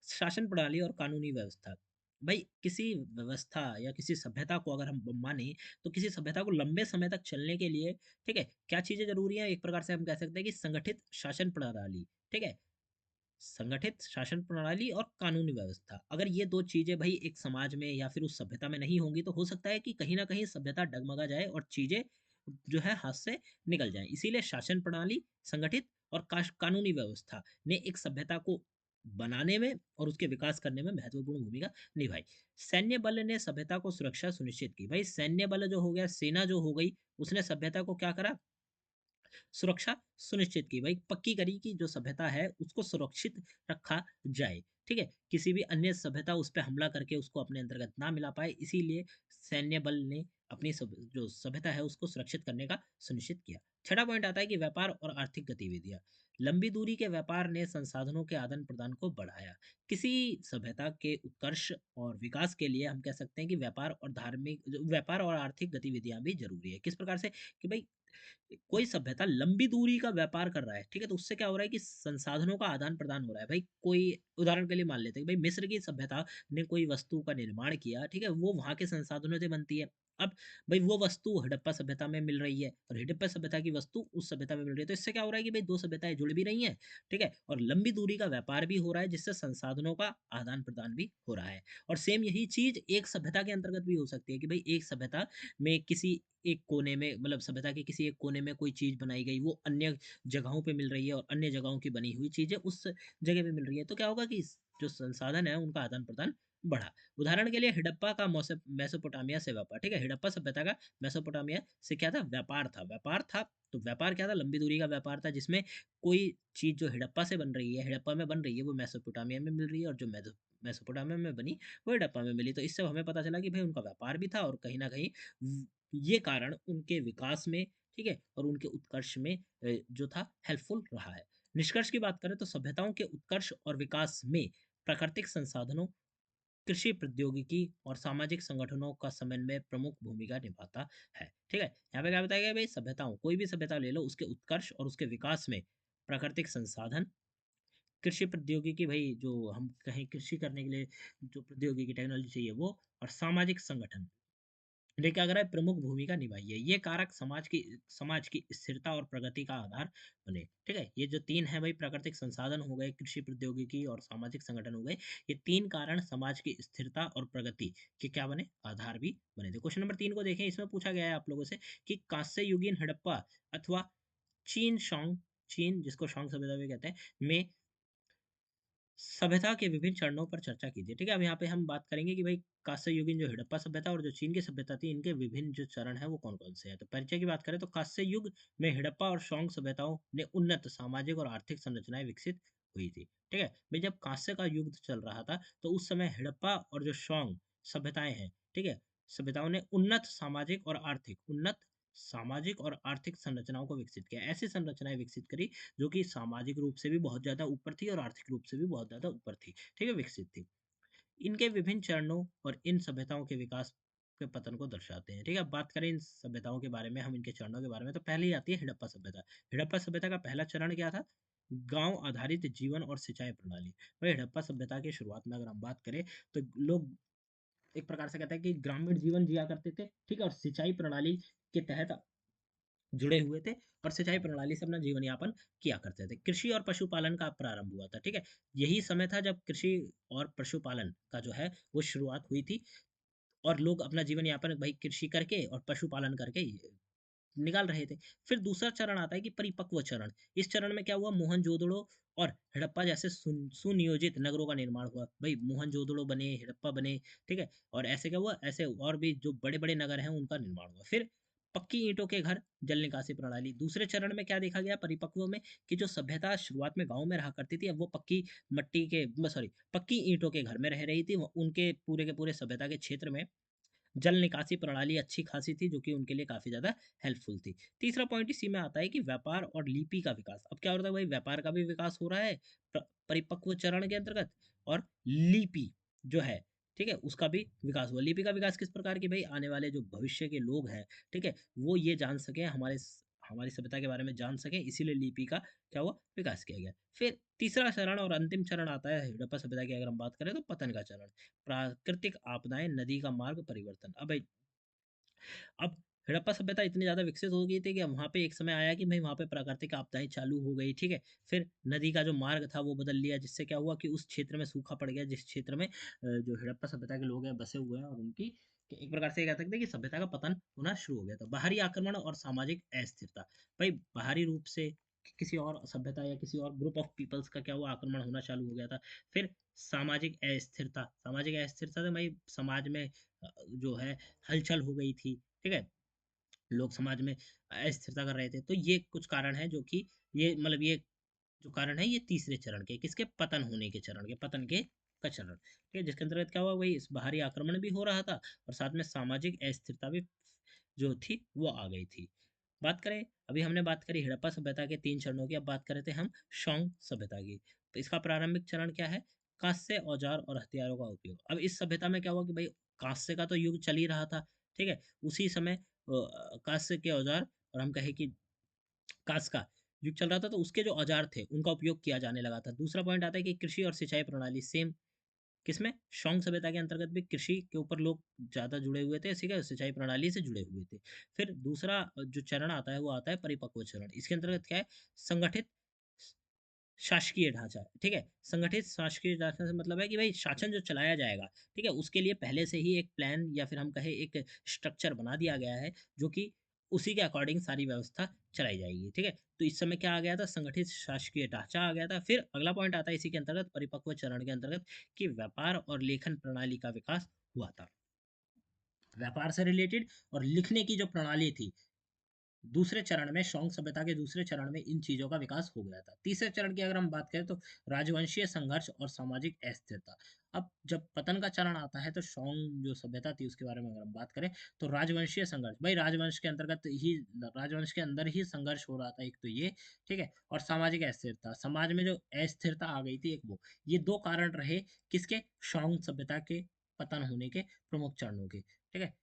शासन प्रणाली और कानूनी व्यवस्था। भाई किसी व्यवस्था या किसी सभ्यता को अगर हम माने, तो किसी सभ्यता को लंबे समय तक चलने के लिए, ठीक है, क्या चीजें जरूरी है? एक प्रकार से हम कह सकते हैं कि संगठित शासन प्रणाली, ठीक है, संगठित शासन प्रणाली और कानूनी व्यवस्था। अगर ये दो चीजें भाई एक समाज में या फिर उस सभ्यता में नहीं होंगी, तो हो सकता है कि कहीं ना कहीं सभ्यता डगमगा जाए और चीजें जो है हाथ से निकल जाए। इसीलिए शासन प्रणाली, संगठित और कानूनी व्यवस्था ने एक सभ्यता को बनाने में और उसके विकास करने में महत्वपूर्ण भूमिका निभाई। सैन्य बल ने सभ्यता को सुरक्षा सुनिश्चित की। भाई सैन्य बल जो हो गया, सेना जो हो गई, उसने सभ्यता को क्या करा? सुरक्षा सुनिश्चित की। भाई पक्की करी कि जो सभ्यता है उसको सुरक्षित रखा जाए, ठीक है, किसी भी अन्य सभ्यता उस पर हमला करके उसको अपने अंतर्गत ना मिला पाए। इसीलिए सैन्य बल ने अपनी जो सभ्यता है उसको सुरक्षित करने का सुनिश्चित किया। छठा पॉइंट आता है कि व्यापार और आर्थिक गतिविधियां। लंबी दूरी के व्यापार ने संसाधनों के आदान प्रदान को बढ़ाया। किसी सभ्यता के उत्कर्ष और विकास के लिए हम कह सकते हैं कि व्यापार और आर्थिक गतिविधियां भी जरूरी है। किस प्रकार से? कि भाई कोई सभ्यता लंबी दूरी का व्यापार कर रहा है, ठीक है, तो उससे क्या हो रहा है कि संसाधनों का आदान प्रदान हो रहा है। भाई कोई उदाहरण के लिए मान लेते हैं कि भाई मिस्र की सभ्यता ने कोई वस्तु का निर्माण किया, ठीक है, वो वहां के संसाधनों से बनती है। अब भाई वो वस्तु हड़प्पा सभ्यता में मिल रही है और हड़प्पा सभ्यता की वस्तु उस सभ्यता में मिल रही है, तो इससे क्या हो रहा है कि भाई दो सभ्यताएं जुड़ भी रही हैं, ठीक है, और लंबी दूरी का व्यापार भी हो रहा है, जिससे संसाधनों का आदान प्रदान भी हो रहा है। और सेम यही चीज एक सभ्यता के अंतर्गत भी हो सकती है कि भाई एक सभ्यता में किसी एक कोने में, मतलब सभ्यता के किसी एक कोने में कोई चीज बनाई गई, वो अन्य जगहों पे मिल रही है और अन्य जगहों की बनी हुई चीजें उस जगह पे मिल रही है, तो क्या होगा कि जो संसाधन है उनका आदान प्रदान बढ़ा। उदाहरण के लिए हड़प्पा का मेसोपोटामिया से व्यापार, ठीक है, हड़प्पा सभ्यता का मेसोपोटामिया से क्या था? व्यापार था। तो व्यापार क्या था? लंबी दूरी का व्यापार था, जिसमें कोई चीज जो हड़प्पा से बन रही है, हड़प्पा में बन रही है, वो मेसोपोटामिया में मिल रही है, और जो मेसोपोटामिया में बनी वो हड़प्पा में मिली। तो इससे हमें पता चला कि भाई उनका व्यापार भी था और कहीं ना कहीं ये कारण उनके विकास में, ठीक है, और उनके उत्कर्ष में जो था हेल्पफुल रहा है। निष्कर्ष की बात करें तो सभ्यताओं के उत्कर्ष और विकास में प्राकृतिक संसाधनों, कृषि प्रौद्योगिकी और सामाजिक संगठनों का समन्वय प्रमुख भूमिका निभाता है, ठीक है। यहाँ पे क्या बताया गया? भाई सभ्यताओं, कोई भी सभ्यता ले लो, उसके उत्कर्ष और उसके विकास में प्राकृतिक संसाधन, कृषि प्रौद्योगिकी, भाई जो हम कहें कृषि करने के लिए जो प्रौद्योगिकी टेक्नोलॉजी चाहिए वो, और सामाजिक संगठन ने क्या करा है? प्रमुख भूमिका निभाई है। ये कारक समाज की स्थिरता और प्रगति का आधार बने, ठीक है। ये जो तीन है भाई, प्राकृतिक संसाधन हो गए, कृषि प्रौद्योगिकी और सामाजिक संगठन हो गए, ये तीन कारण समाज की स्थिरता और प्रगति के क्या बने? आधार भी बने थे। क्वेश्चन नंबर 3 को देखें, इसमें पूछा गया है आप लोगों से कि कांस्य युगीन हड़प्पा अथवा चीन शोंग, चीन जिसको शोंग सभ्यता भी कहते हैं, में सभ्यता के विभिन्न चरणों पर चर्चा कीजिए, ठीक है। अब यहाँ पे हम बात करेंगे कि भाई कांस्य युगीन जो हड़प्पा सभ्यता और जो चीन की सभ्यता थी, इनके विभिन्न जो चरण है वो कौन कौन से हैं। तो परिचय की बात करें तो कांस्य युग में हड़प्पा और शोंग सभ्यताओं ने उन्नत सामाजिक और आर्थिक संरचनाएं विकसित हुई थी, ठीक है। भाई जब कांस्य का युग चल रहा था, तो उस समय हड़प्पा और जो शोंग सभ्यताएं हैं, ठीक है, सभ्यताओं ने उन्नत सामाजिक और आर्थिक संरचनाओं को विकसित किया। ऐसी संरचनाएं विकसित करी जो कि सामाजिक रूप से भी बहुत ज़्यादा ऊपर थी और आर्थिक रूप से भी बहुत ज़्यादा ऊपर थी, ठीक है, विकसित थी। इनके विभिन्न चरणों और इन सभ्यताओं के विकास के पतन को दर्शाते हैं, ठीक है। अब बात करें इन सभ्यताओं के बारे में, हम इनके चरणों के बारे में, तो पहले ही आती है हड़प्पा सभ्यता। हड़प्पा सभ्यता का पहला चरण क्या था? गांव आधारित जीवन और सिंचाई प्रणाली। भाई हड़प्पा सभ्यता की शुरुआत में अगर हम बात करें, तो लोग एक प्रकार से कहते हैं कि ग्रामीण जीवन जिया करते थे, ठीक है, और सिंचाई प्रणाली के तहत जुड़े हुए थे और सिंचाई प्रणाली से अपना जीवन यापन किया करते थे। कृषि और पशुपालन का प्रारंभ हुआ था, ठीक है। यही समय था जब कृषि और पशुपालन का जो है वो शुरुआत हुई थी, और लोग अपना जीवन यापन भाई कृषि करके और पशुपालन करके निकाल रहे थे। फिर दूसरा चरण आता है कि परिपक्व चरण। इस चरण में क्या हुआ? मोहनजोदड़ो और हड़प्पा जैसे सुनियोजित नगरों का निर्माण हुआ। भाई मोहनजोदड़ो बने, हड़प्पा बने, ठीक है, और ऐसे क्या हुआ? ऐसे और भी जो बड़े बड़े नगर हैं उनका निर्माण हुआ। फिर पक्की ईंटों के घर, जल निकासी प्रणाली। दूसरे चरण में क्या देखा गया परिपक्व में? कि जो सभ्यता शुरुआत में गांव में रहा करती थी, अब वो पक्की ईंटों के घर में रह रही थी। उनके पूरे के पूरे सभ्यता के क्षेत्र में जल निकासी प्रणाली अच्छी खासी थी, जो कि उनके लिए काफी ज्यादा हेल्पफुल थी। तीसरा पॉइंट इसी में आता है कि व्यापार और लिपि का विकास। अब क्या हो रहा है भाई? व्यापार का भी विकास हो रहा है परिपक्व चरण के अंतर्गत, और लिपि जो है, ठीक है, उसका भी विकास हुआ। लिपि का विकास किस प्रकार की? भाई आने वाले जो भविष्य के लोग हैं, ठीक है, वो ये जान सके हमारी सभ्यता के बारे में जान सकें, इसीलिए लिपि का क्या हुआ, विकास किया गया। फिर तीसरा चरण और अंतिम चरण आता है हड़प्पा सभ्यता की, अगर हम बात करें तो पतन का चरण। प्राकृतिक आपदाएं, नदी का मार्ग परिवर्तन। अब हड़प्पा सभ्यता इतनी ज़्यादा विकसित हो गई थी कि वहाँ पे एक समय आया कि भाई वहाँ पे प्राकृतिक आपदाएं चालू हो गई, ठीक है। फिर नदी का जो मार्ग था वो बदल लिया, जिससे क्या हुआ कि उस क्षेत्र में सूखा पड़ गया, जिस क्षेत्र में जो हड़प्पा सभ्यता के लोग हैं बसे हुए हैं, और उनकी एक प्रकार से ये कह सकते हैं कि सभ्यता का पतन होना शुरू हो गया था। बाहरी आक्रमण और सामाजिक अस्थिरता। भाई बाहरी रूप से किसी और सभ्यता या किसी और ग्रुप ऑफ पीपल्स का क्या हुआ, आक्रमण होना चालू हो गया था। फिर सामाजिक अस्थिरता, सामाजिक अस्थिरता से भाई समाज में जो है हलचल हो गई थी, ठीक है। लोग समाज में अस्थिरता कर रहे थे। तो ये कुछ कारण हैं जो कि ये मतलब ये जो कारण है ये तीसरे चरण के, किसके, पतन होने के चरण के, पतन के का चरण, ठीक है। जिसके अंतर्गत क्या हुआ, वही इस बाहरी आक्रमण भी हो रहा था और साथ में सामाजिक अस्थिरता भी जो थी वो आ गई थी। बात करें, अभी हमने बात करी हड़प्पा सभ्यता के 3 चरणों की, अब बात कर रहे थे हम शोंग सभ्यता की। तो इसका प्रारंभिक चरण क्या है, कांस्य औजार और हथियारों का उपयोग। अब इस सभ्यता में क्या हुआ कि भाई कांस्य का तो युग चल ही रहा था, ठीक है। उसी समय कांस्य के औजार, और हम कहें कि कांस्य का युग चल रहा था, तो उसके जो औजार थे उनका उपयोग किया जाने लगा था। दूसरा पॉइंट आता है कि कृषि और सिंचाई प्रणाली सेम, किसमें, शोंग सभ्यता के अंतर्गत भी कृषि के ऊपर लोग ज़्यादा जुड़े हुए थे, ठीक है, सिंचाई प्रणाली से जुड़े हुए थे। फिर दूसरा जो चरण आता है वो आता है परिपक्व चरण। इसके अंतर्गत क्या है, संगठित शासकीय ढांचा, ठीक है। संगठित शासकीय ढांचा से मतलब है कि भाई शासन जो चलाया जाएगा, ठीक है, उसके लिए पहले से ही एक प्लान या फिर हम कहें एक स्ट्रक्चर बना दिया गया है, जो कि उसी के अकॉर्डिंग सारी व्यवस्था चलाई जाएगी, ठीक है। तो इस समय क्या आ गया था, संगठित शासकीय ढांचा आ गया था। फिर अगला पॉइंट आता है इसी के अंतर्गत, परिपक्व चरण के अंतर्गत, कि व्यापार और लेखन प्रणाली का विकास हुआ था। व्यापार से रिलेटेड और लिखने की जो प्रणाली थी, दूसरे चरण में, शोंग सभ्यता के दूसरे चरण में इन चीजों का विकास हो गया था। तीसरे चरण की अगर हम बात करें तो राजवंशीय संघर्ष और सामाजिक अस्थिरता। अब जब पतन का चरण आता है तो शोंग जो सभ्यता थी उसके बारे में अगर हम बात करें तो राजवंशीय संघर्ष, भाई राजवंश के अंतर्गत ही, राजवंश के अंदर ही संघर्ष हो रहा था, एक तो ये, ठीक है। और सामाजिक अस्थिरता, समाज में जो अस्थिरता आ गई थी एक वो, ये दो कारण रहे किसके, शोंग सभ्यता के पतन होने के प्रमुख चरणों के, ठीक है।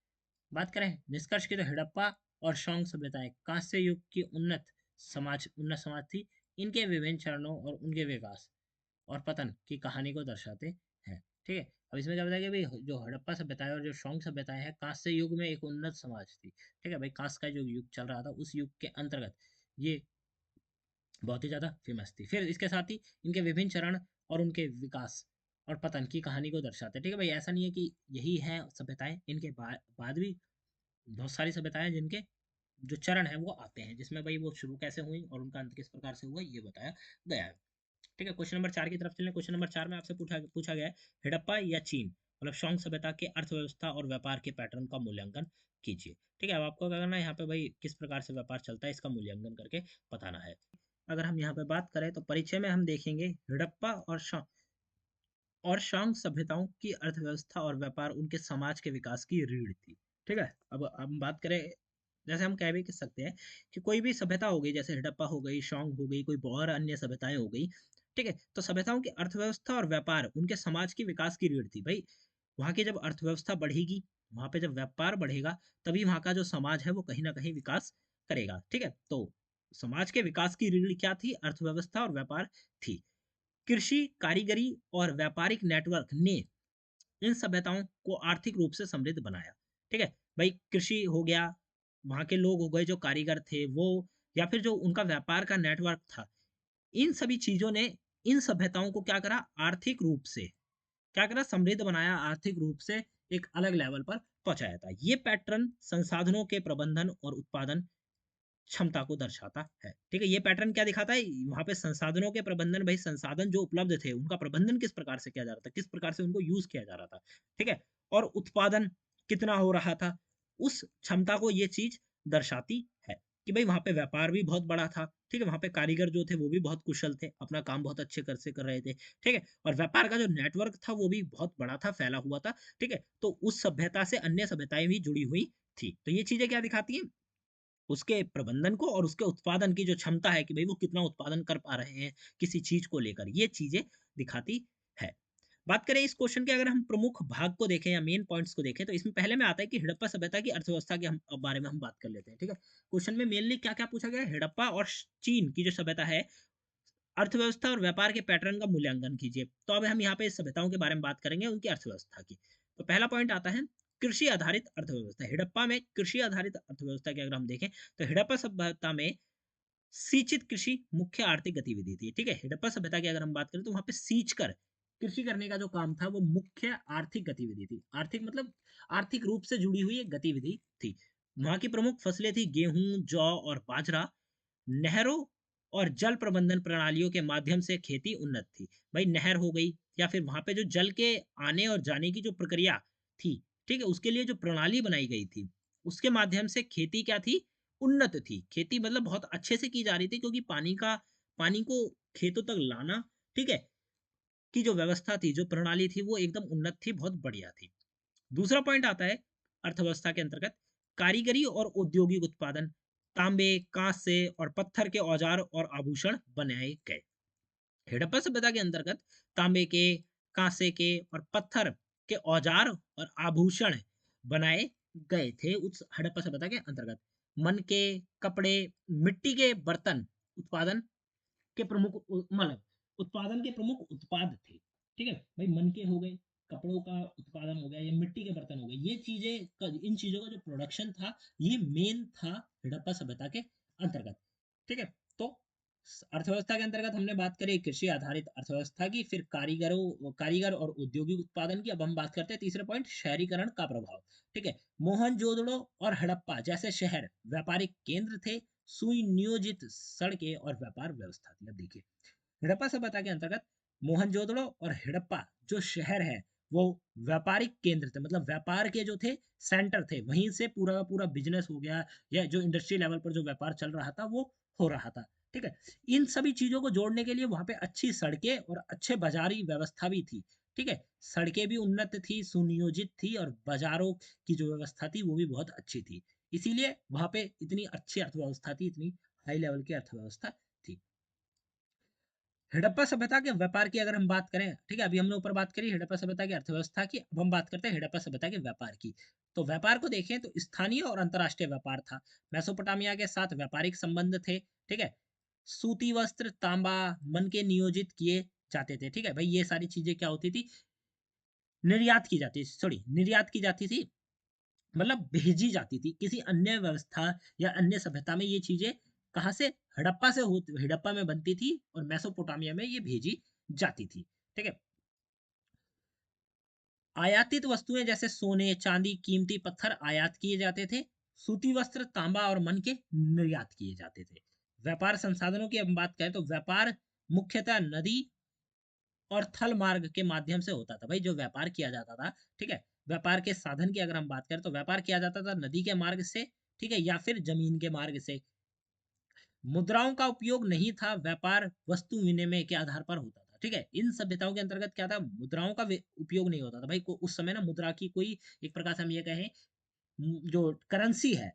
बात करें निष्कर्ष की तो हड़प्पा और शोंग सभ्यताएं कांस्य युग की उन्नत समाज थी। इनके विभिन्न चरणों और उनके विकास और पतन की कहानी को दर्शाते हैं, ठीक है। अब इसमें क्या बताया कि भाई जो हड़प्पा सभ्यता और जो शोंग सभ्यताएं हैं, कांस्य युग में एक उन्नत समाज थी, ठीक है। भाई कांस्य का जो युग चल रहा था उस युग के अंतर्गत ये बहुत ही ज़्यादा फेमस थी। फिर इसके साथ ही इनके विभिन्न चरण और उनके विकास और पतन की कहानी को दर्शाते हैं, ठीक है भाई। ऐसा नहीं है कि यही है सभ्यताएं, इनके बाद भी बहुत सारी सभ्यताएं जिनके जो चरण है वो आते हैं, जिसमें भाई वो शुरू कैसे हुई और उनका अंत किस प्रकार से हुआ ये बताया गया है, ठीक है। क्वेश्चन नंबर 4 की तरफ चलें। क्वेश्चन नंबर 4 में आपसे पूछा पूछा गया है, हड़प्पा या चीन मतलब शोंग सभ्यता के अर्थव्यवस्था और व्यापार के पैटर्न का मूल्यांकन कीजिए, ठीक है। अब आपको क्या करना है, यहाँ पे भाई किस प्रकार से व्यापार चलता है इसका मूल्यांकन करके बताना है। अगर हम यहाँ पे बात करें तो परिचय में हम देखेंगे हड़प्पा और शोंग सभ्यताओं की अर्थव्यवस्था और व्यापार उनके समाज के विकास की रीढ़ थी, ठीक है। अब हम बात करें, जैसे हम कह भी कह सकते हैं कि कोई भी सभ्यता हो गई, जैसे हड़प्पा हो गई, शोंग हो गई, कोई और अन्य सभ्यताएं हो गई, ठीक है। तो सभ्यताओं की अर्थव्यवस्था और व्यापार उनके समाज की विकास की रीढ़ थी। भाई वहाँ की जब अर्थव्यवस्था बढ़ेगी, वहाँ पे जब व्यापार बढ़ेगा, तभी वहाँ का जो समाज है वो कहीं ना कहीं विकास करेगा, ठीक है। तो समाज के विकास की रीढ़ क्या थी, अर्थव्यवस्था और व्यापार थी। कृषि, कारीगरी और व्यापारिक नेटवर्क ने इन सभ्यताओं को आर्थिक रूप से समृद्ध बनाया, ठीक है। भाई कृषि हो गया, वहां के लोग हो गए जो कारीगर थे वो, या फिर जो उनका व्यापार का नेटवर्क था, इन सभी चीजों ने इन सभ्यताओं को क्या करा, आर्थिक रूप से क्या करा, समृद्ध बनाया, आर्थिक रूप से एक अलग लेवल पर पहुंचाया था। ये पैटर्न संसाधनों के प्रबंधन और उत्पादन क्षमता को दर्शाता है, ठीक है। ये पैटर्न क्या दिखाता है, वहां पे संसाधनों के प्रबंधन, भाई संसाधन जो उपलब्ध थे उनका प्रबंधन किस प्रकार से किया जा रहा था, किस प्रकार से उनको यूज किया जा रहा था, ठीक है। और उत्पादन कितना हो रहा था, उस क्षमता को ये चीज दर्शाती है कि भाई वहां पे व्यापार भी बहुत बड़ा था, ठीक है। वहां पे कारीगर जो थे वो भी बहुत कुशल थे, अपना काम बहुत अच्छे कर रहे थे, ठीक है। और व्यापार का जो नेटवर्क था वो भी बहुत बड़ा था, फैला हुआ था, ठीक है। तो उस सभ्यता से अन्य सभ्यताएं भी जुड़ी हुई थी। तो ये चीजें क्या दिखाती है, उसके प्रबंधन को और उसके उत्पादन की जो क्षमता है कि भाई वो कितना उत्पादन कर पा रहे हैं किसी चीज को लेकर, ये चीजें दिखाती है। बात करें इस क्वेश्चन के, अगर हम प्रमुख भाग को देखें या मेन पॉइंट्स को देखें, तो इसमें पहले में आता है कि हड़प्पा सभ्यता की अर्थव्यवस्था के हम बारे में हम बात कर लेते हैं। ठीक है, क्वेश्चन में मेनली क्या क्या पूछा गया है, हड़प्पा और चीन की जो सभ्यता है, अर्थव्यवस्था और व्यापार के पैटर्न का मूल्यांकन कीजिए। तो अब हम यहाँ पे सभ्यताओं के बारे में बात करेंगे, उनकी अर्थव्यवस्था की। तो पहला पॉइंट आता है कृषि आधारित अर्थव्यवस्था। हड़प्पा में कृषि आधारित अर्थव्यवस्था की अगर हम देखें, तो हड़प्पा सभ्यता में सिंचित कृषि मुख्य आर्थिक गतिविधि थी। ठीक है, हड़प्पा सभ्यता की अगर हम बात करें, तो वहां पे सींच कर कृषि करने का जो काम था, वो मुख्य आर्थिक गतिविधि थी। आर्थिक मतलब आर्थिक रूप से जुड़ी हुई एक गतिविधि थी। वहां की प्रमुख फसलें थी गेहूं, जौ और बाजरा। नहरों और जल प्रबंधन प्रणालियों के माध्यम से खेती उन्नत थी। भाई नहर हो गई, या फिर वहां पे जो जल के आने और जाने की जो प्रक्रिया थी, ठीक है, उसके लिए जो प्रणाली बनाई गई थी, उसके माध्यम से खेती क्या थी, उन्नत थी। खेती मतलब बहुत अच्छे से की जा रही थी, क्योंकि पानी को खेतों तक लाना, ठीक है, की जो व्यवस्था थी, जो प्रणाली थी, वो एकदम उन्नत थी, बहुत बढ़िया थी। दूसरा पॉइंट आता है अर्थव्यवस्था के अंतर्गत कारीगरी और औद्योगिक उत्पादन। तांबे, कांसे और पत्थर के औजार और आभूषण बनाए गए। हड़प्पा सभ्यता के अंतर्गत तांबे के, कांसे के और पत्थर के औजार और आभूषण बनाए गए थे उस हड़प्पा सभ्यता के अंतर्गत। मन के कपड़े, मिट्टी के बर्तन उत्पादन के प्रमुख मतलब उत्पादन के प्रमुख उत्पाद थे। ठीक है भाई, मन के हो गए, कपड़ों का उत्पादन हो गया, या मिट्टी के बर्तन हो गए, ये चीजें, इन चीजों का जो प्रोडक्शन था, ये मेन था हड़प्पा सभ्यता के अंतर्गत। ठीक है, तो अर्थव्यवस्था के अंतर्गत हमने बात करी कृषि आधारित अर्थव्यवस्था की, फिर कारीगर और औद्योगिक उत्पादन की। अब हम बात करते हैं तीसरे पॉइंट, शहरीकरण का प्रभाव। ठीक है, मोहनजोदड़ो और हड़प्पा जैसे शहर व्यापारिक केंद्र थे। सुनियोजित सड़कें और व्यापार व्यवस्था थी। अब देखिए, हड़प्पा सभ्यता के अंतर्गत मोहनजोदड़ो और हड़प्पा जो शहर है, वो व्यापारिक केंद्र थे, मतलब व्यापार के जो थे सेंटर थे, वहीं से पूरा का पूरा बिजनेस हो गया, या जो इंडस्ट्री लेवल पर जो व्यापार चल रहा था, वो हो रहा था। ठीक है, इन सभी चीजों को जोड़ने के लिए वहां पे अच्छी सड़कें और अच्छे बाजारी व्यवस्था भी थी। ठीक है, सड़कें भी उन्नत थी, सुनियोजित थी, और बाजारों की जो व्यवस्था थी, वो भी बहुत अच्छी थी। इसीलिए वहां पे इतनी अच्छी अर्थव्यवस्था थी, इतनी हाई लेवल की अर्थव्यवस्था थी। हड़प्पा सभ्यता के व्यापार की अगर हम बात करें, ठीक है, अभी हमने ऊपर बात करी हड़प्पा सभ्यता की अर्थव्यवस्था की, अब हम बात करते हैं हड़प्पा सभ्यता के व्यापार की। तो व्यापार को देखें तो स्थानीय और अंतरराष्ट्रीय व्यापार था। मेसोपोटामिया के साथ व्यापारिक संबंध थे। ठीक है, सूती वस्त्र, तांबा, मन के नियोजित किए जाते थे। ठीक है भाई, ये सारी चीजें क्या होती थी, निर्यात की जाती, सॉरी निर्यात की जाती थी, मतलब भेजी जाती थी किसी अन्य व्यवस्था या अन्य सभ्यता में। ये चीजें कहाँ से, हड़प्पा से होती, हड़प्पा में बनती थी, और मेसोपोटामिया में ये भेजी जाती थी। ठीक है, आयातित वस्तुएं जैसे सोने, चांदी, कीमती पत्थर आयात किए जाते थे। सूती वस्त्र, तांबा और मन के निर्यात किए जाते थे। व्यापार संसाधनों की हम बात करें, तो व्यापार मुख्यतः नदी और थल मार्ग के माध्यम से होता था। भाई जो व्यापार किया जाता था, ठीक है, व्यापार के साधन की अगर हम बात करें, तो व्यापार किया जाता था नदी के मार्ग से, ठीक है, या फिर जमीन के मार्ग से। मुद्राओं का उपयोग नहीं था, व्यापार वस्तु विनिमय के आधार पर होता था। ठीक है, इन सभ्यताओं के अंतर्गत क्या था, मुद्राओं का उपयोग नहीं होता था। भाई उस समय ना मुद्रा की कोई, एक प्रकार से हम ये कहें, जो करेंसी है,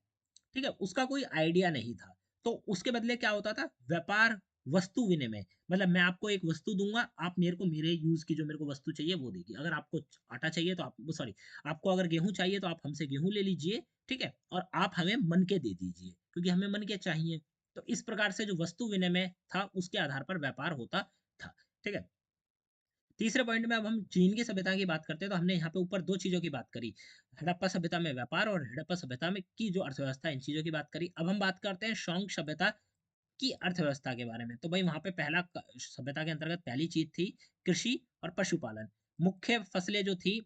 ठीक है, उसका कोई आइडिया नहीं था। तो उसके बदले क्या होता था, व्यापार वस्तु विनिमय, मतलब मैं आपको एक वस्तु दूंगा, आप मेरे को मेरे यूज की जो मेरे को वस्तु चाहिए वो देगी। अगर आपको आटा चाहिए तो आप, सॉरी, आपको अगर गेहूं चाहिए तो आप हमसे गेहूं ले लीजिए। ठीक है, और आप हमें मन के दे दीजिए, क्योंकि हमें मन के चाहिए। तो इस प्रकार से जो वस्तु विनिमय था, उसके आधार पर व्यापार होता था। ठीक है, तीसरे पॉइंट में अब हम चीन की सभ्यता की बात करते हैं। तो हमने यहाँ पे ऊपर दो चीजों की बात करी, हड़प्पा सभ्यता में व्यापार और हड़प्पा सभ्यता में की जो अर्थव्यवस्था, इन चीजों की बात करी। अब हम बात करते हैं शोंग सभ्यता की अर्थव्यवस्था के बारे में। तो भाई वहां पे पहला सभ्यता के अंतर्गत पहली चीज थी कृषि और पशुपालन। मुख्य फसलें जो थी,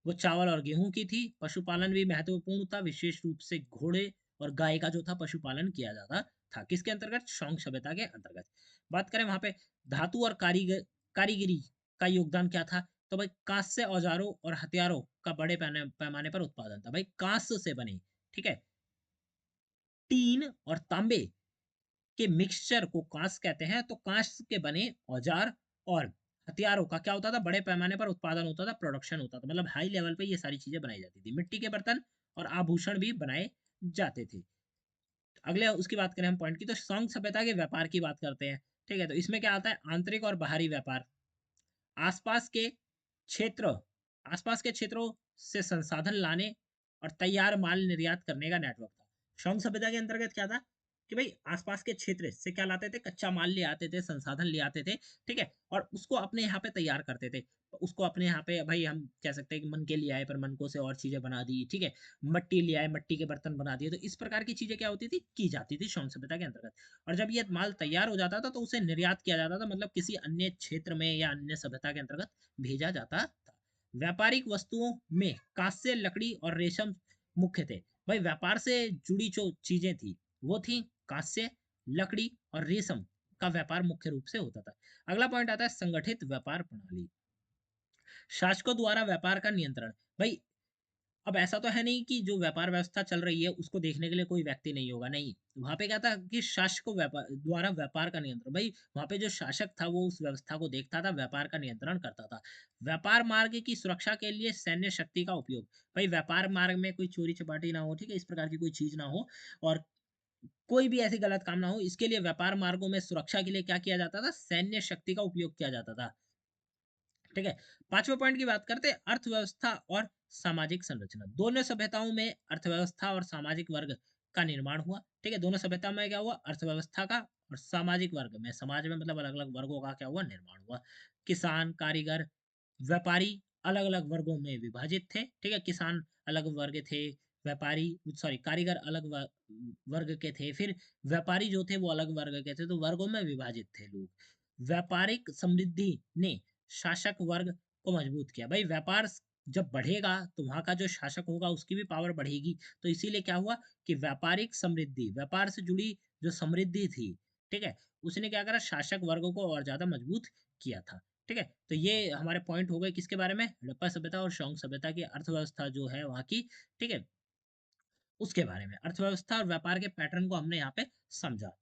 वो चावल और गेहूं की थी। पशुपालन भी महत्वपूर्ण था, विशेष रूप से घोड़े और गाय का जो था पशुपालन किया जाता था। किसके अंतर्गत, शोंग सभ्यता के अंतर्गत। बात करें वहां पे धातु और कारीगरी का योगदान क्या था, तो भाई कांस्य से औजारों और हथियारों का बड़े पैमाने पर उत्पादन था। भाई कांस्य से बने, ठीक है, टीन और तांबे के मिक्सचर को कांस कहते हैं। तो कांस के बने औजार और हथियारों का क्या होता था, बड़े पैमाने पर उत्पादन होता था, प्रोडक्शन होता था, मतलब हाई लेवल पे ये सारी चीजें बनाई जाती थी। मिट्टी के बर्तन और आभूषण भी बनाए जाते थे। अगले उसकी बात करें हम पॉइंट की, तो सौंग सभ्यता के व्यापार की बात करते हैं। ठीक है, तो इसमें क्या आता है, आंतरिक और बाहरी व्यापार। आसपास के क्षेत्र, आसपास के क्षेत्रों से संसाधन लाने और तैयार माल निर्यात करने का नेटवर्क था। श्रम सभ्यता के अंतर्गत क्या था कि भाई आसपास के क्षेत्र से क्या लाते थे, कच्चा माल ले आते थे, संसाधन ले आते थे, ठीक है, और उसको अपने यहाँ पे तैयार करते थे। उसको अपने यहाँ पे भाई हम कह सकते हैं कि मन के लिए आए पर मन को से और चीजें बना दी, ठीक है, मट्टी ले आए, मट्टी के बर्तन बना दिए, तो इस प्रकार की चीजें क्या होती थी, की जाती थी श्रम सभ्यता के अंतर्गत। और जब ये माल तैयार हो जाता था तो उसे निर्यात किया जाता था, मतलब किसी अन्य क्षेत्र में या अन्य सभ्यता के अंतर्गत भेजा जाता था। व्यापारिक वस्तुओं में कांस्य, लकड़ी और रेशम मुख्य थे। भाई व्यापार से जुड़ी जो चीजें थी वो थी कांस्य, लकड़ी और रेशम का व्यापार मुख्य रूप से होता था। अगला पॉइंट आता है संगठित व्यापार प्रणाली, शासकों द्वारा व्यापार का नियंत्रण। भाई अब ऐसा तो है नहीं कि जो व्यापार व्यवस्था चल रही है उसको देखने के लिए कोई व्यक्ति नहीं होगा, नहीं। वहां पे क्या था कि शासक व्यापार द्वारा व्यापार का नियंत्रण, भाई वहां पे जो शासक था वो उस व्यवस्था को देखता था, व्यापार का नियंत्रण करता था। व्यापार मार्ग की सुरक्षा के लिए सैन्य शक्ति का उपयोग, भाई व्यापार मार्ग में कोई चोरी चपाटी ना हो, ठीक है, इस प्रकार की कोई चीज ना हो और कोई भी ऐसी गलत काम ना हो, इसके लिए व्यापार मार्गों में सुरक्षा के लिए क्या किया जाता था, सैन्य शक्ति का उपयोग किया जाता था, ठीक है। पांचवें पॉइंट की बात करते हैं अर्थव्यवस्था और सामाजिक संरचना। दोनों सभ्यताओं में अर्थव्यवस्था और सामाजिक वर्ग का निर्माण हुआ, ठीक है, दोनों सभ्यता में क्या हुआ, अर्थव्यवस्था का और सामाजिक वर्ग में, समाज में मतलब अलग अलग वर्गों का क्या हुआ, निर्माण हुआ। किसान, कारीगर, व्यापारी अलग अलग वर्गों में विभाजित थे, ठीक है, किसान अलग वर्ग थे, व्यापारी सॉरी कारीगर अलग वर्ग के थे, फिर व्यापारी जो थे वो अलग वर्ग के थे, तो वर्गों में विभाजित थे लोग। व्यापारिक समृद्धि ने शासक वर्ग को मजबूत किया, भाई व्यापार जब बढ़ेगा तो वहां का जो शासक होगा उसकी भी पावर बढ़ेगी, तो इसीलिए क्या हुआ कि व्यापारिक समृद्धि, व्यापार से जुड़ी जो समृद्धि थी, ठीक है, उसने क्या करा, शासक वर्ग को और ज्यादा मजबूत किया था, ठीक है। तो ये हमारे पॉइंट हो गए किसके बारे में, हड़प्पा सभ्यता और शोंग सभ्यता की अर्थव्यवस्था जो है वहाँ की, ठीक है, उसके बारे में, अर्थव्यवस्था और व्यापार के पैटर्न को हमने यहाँ पे समझा।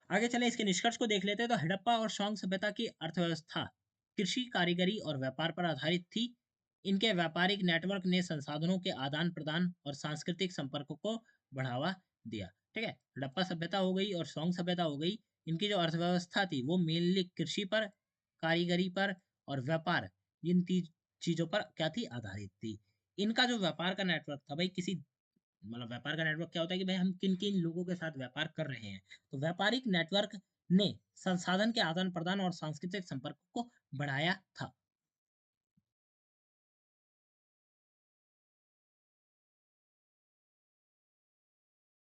आगे चले इसके निष्कर्ष को देख लेते हैं, तो हड़प्पा और शोंग सभ्यता की अर्थव्यवस्था कृषि, कारीगरी और व्यापार पर आधारित थी। इनके व्यापारिक नेटवर्क ने संसाधनों के आदान प्रदान और सांस्कृतिक संपर्क को बढ़ावा दिया, ठीक है। हड़प्पा सभ्यता हो गई और शोंग सभ्यता हो गई, इनकी जो अर्थव्यवस्था थी वो मेनली कृषि पर, कारीगरी पर और व्यापार, इन तीन चीजों पर क्या थी, आधारित थी। इनका जो व्यापार का नेटवर्क था, भाई किसी मतलब व्यापार का नेटवर्क क्या होता है कि भाई हम किन किन लोगों के साथ व्यापार कर रहे हैं, तो व्यापारिक नेटवर्क ने संसाधन के आदान प्रदान और सांस्कृतिक संपर्क को बढ़ाया था।